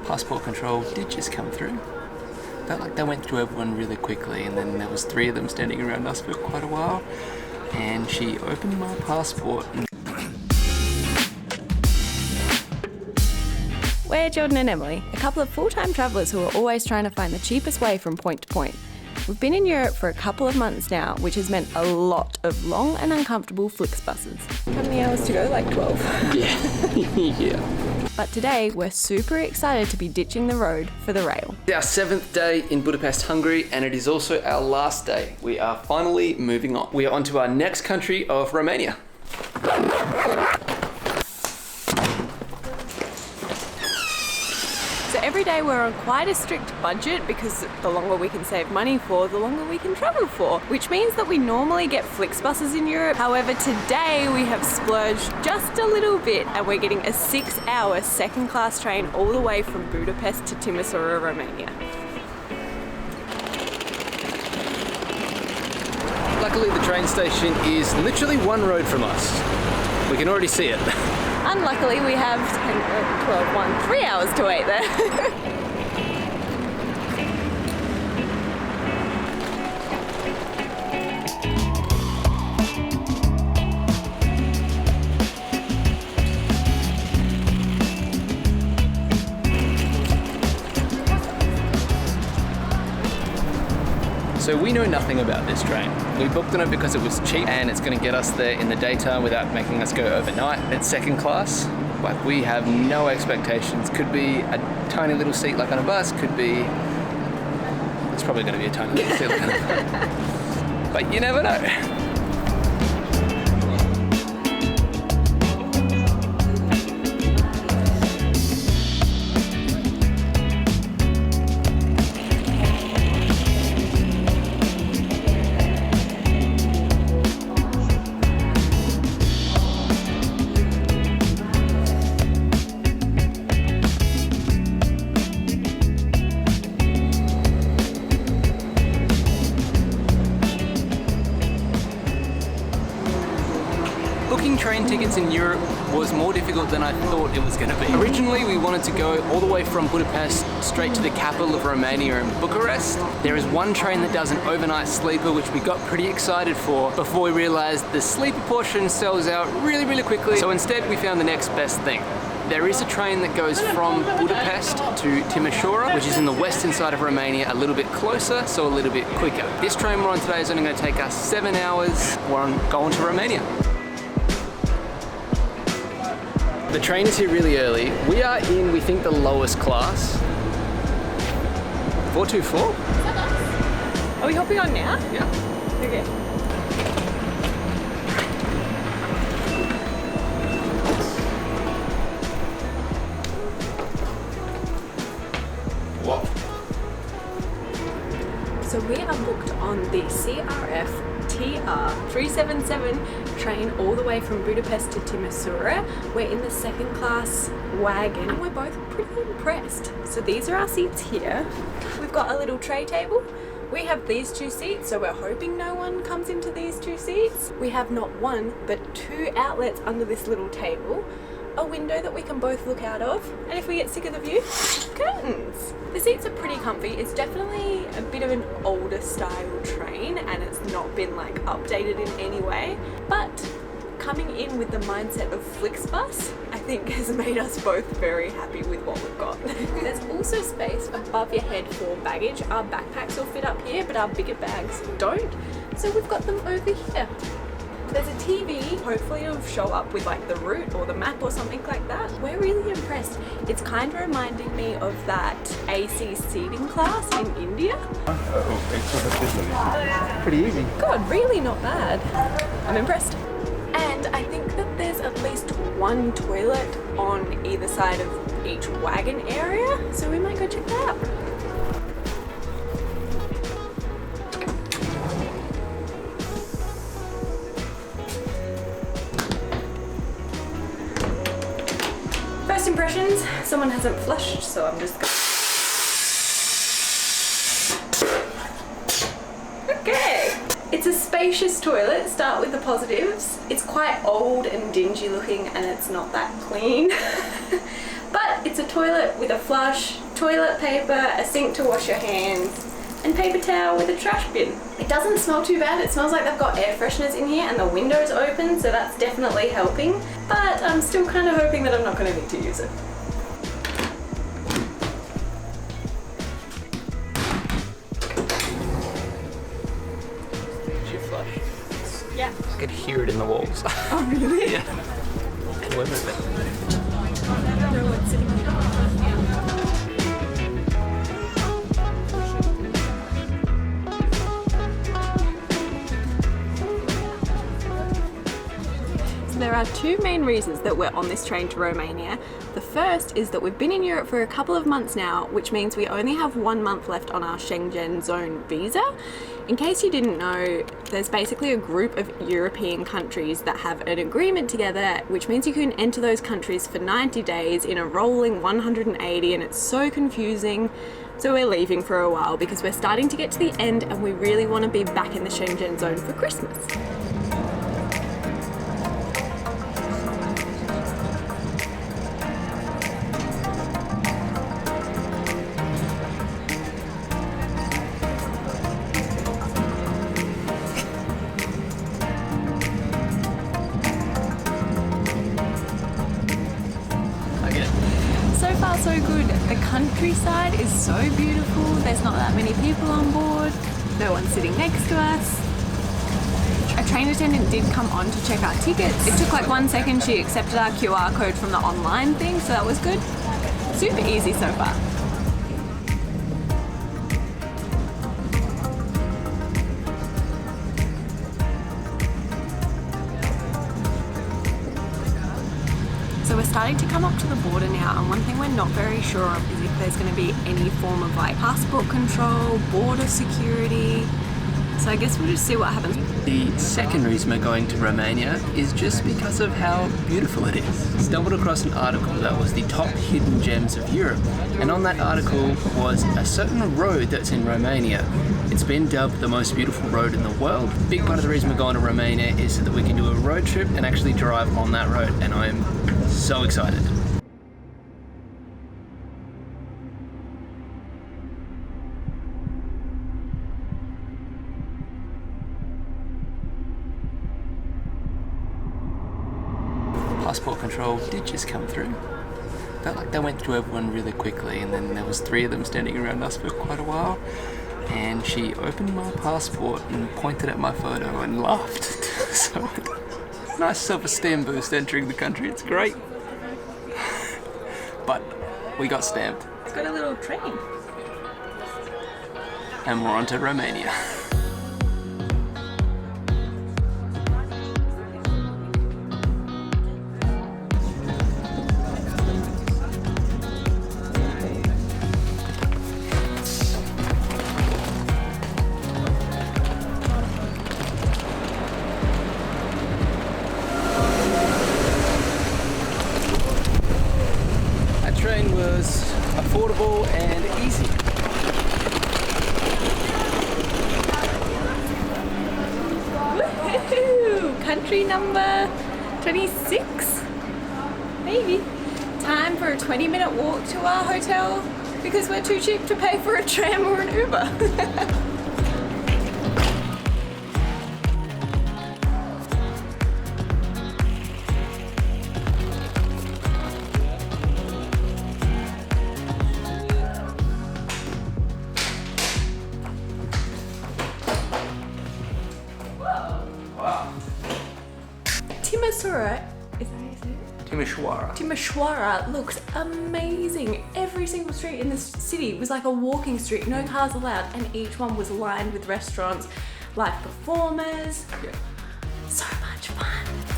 passport control did just come through. Felt like they went through everyone really quickly, and then there was 3 of them standing around us for quite a while. And she opened my passport. We're Jordan and Emily, a couple of full-time travellers who are always trying to find the cheapest way from point to point. We've been in Europe for a couple of months now, which has meant a lot of long and uncomfortable Flixbuses. How many hours to go? Like 12? Yeah. Yeah. But today, we're super excited to be ditching the road for the rail. It's our 7th day in Budapest, Hungary, and it is also our last day. We are finally moving on. We are on to our next country of Romania. So every day we're on quite a strict budget because the longer we can save money for, the longer we can travel for, which means that we normally get Flixbuses in Europe. However, today we have splurged just a little bit and we're getting a 6-hour second-class train all the way from Budapest to Timisoara, Romania. Luckily, the train station is literally 1 road from us. We can already see it. Unluckily, we have 10, 12, 3 hours to wait there. So we know nothing about this train. We booked on it because it was cheap and it's going to get us there in the daytime without making us go overnight. It's second class, but we have no expectations. Could be a tiny little seat like on a bus, could be... It's probably going to be a tiny little seat like on a bus. But you never know. Booking train tickets in Europe was more difficult than I thought it was going to be. Originally, we wanted to go all the way from Budapest straight to the capital of Romania in Bucharest. There is one train that does an overnight sleeper, which we got pretty excited for before we realized the sleeper portion sells out really, really quickly. So instead, we found the next best thing. There is a train that goes from Budapest to Timisoara, which is in the western side of Romania, a little bit closer, so a little bit quicker. This train we're on today is only going to take us 7 hours. We're going to Romania. The train is here really early. We are in, we think, the lowest class. 424? Is that us? Are we hopping on now? Yeah. Okay. What? So we are booked on the CRF TR 377 train all the way from Budapest to Timisoara. We're in the second class wagon and we're both pretty impressed. So these are our seats here. We've got a little tray table. We have these 2 seats, so we're hoping no one comes into these 2 seats. We have not 1 but 2 outlets under this little table. A window that we can both look out of, and if we get sick of the view, curtains. The seats are pretty comfy. It's definitely a bit of an older style train and it's not been like updated in any way, but coming in with the mindset of Flixbus, I think has made us both very happy with what we've got. There's also space above your head for baggage. Our backpacks will fit up here, but our bigger bags don't, so we've got them over here. There's a TV, hopefully it'll show up with like the route or the map or something like that. We're really impressed. It's kind of reminding me of that AC seating class in India. Pretty easy. God, really not bad. I'm impressed. And I think that there's at least 1 toilet on either side of each wagon area, so we might go check that out. First impressions, someone hasn't flushed, so I'm just Okay. It's a spacious toilet. Start with the positives. It's quite old and dingy looking and it's not that clean. But it's a toilet with a flush, toilet paper, a sink to wash your hands, and paper towel with a trash bin. It doesn't smell too bad. It smells like they've got air fresheners in here and the window's open, so that's definitely helping. But I'm still kind of hoping that I'm not going to need to use it. Did you flush? Yeah. I could hear it in the walls. Oh really? Yeah. And we're moving. No one's sitting here. There are two main reasons that we're on this train to Romania. The first is that we've been in Europe for a couple of months now, which means we only have 1 month left on our Schengen zone visa. In case you didn't know, there's basically a group of European countries that have an agreement together, which means you can enter those countries for 90 days in a rolling 180, and it's so confusing. So we're leaving for a while because we're starting to get to the end and we really want to be back in the Schengen zone for Christmas. So far so good. The countryside is so beautiful. There's not that many people on board. No one's sitting next to us. A train attendant did come on to check our tickets. It took like 1 second. She accepted our QR code from the online thing, so that was good. Super easy so far. So we're starting to come up to the border now, and one thing we're not very sure of is if there's going to be any form of like passport control, border security. So I guess we'll just see what happens. The second reason we're going to Romania is just because of how beautiful it is. Stumbled across an article that was the top hidden gems of Europe, and on that article was a certain road that's in Romania. It's been dubbed the most beautiful road in the world. Big part of the reason we're going to Romania is so that we can do a road trip and actually drive on that road, and I'm so excited. Passport control did just come through. Felt like they went through everyone really quickly, and then there was 3 of them standing around us for quite a while, and she opened my passport and pointed at my photo and laughed. So nice self-esteem boost entering the country. It's great. But we got stamped. It's got a little train. And we're on to Romania. Train was affordable and easy. Woohoo! Country number 26? Maybe. Time for a 20-minute walk to our hotel because we're too cheap to pay for a tram or an Uber. Timisoara, is that how you say it? Timisoara. Timisoara looks amazing. Every single street in this city was like a walking street, no cars allowed, and each one was lined with restaurants, live performers. Yeah. So much fun.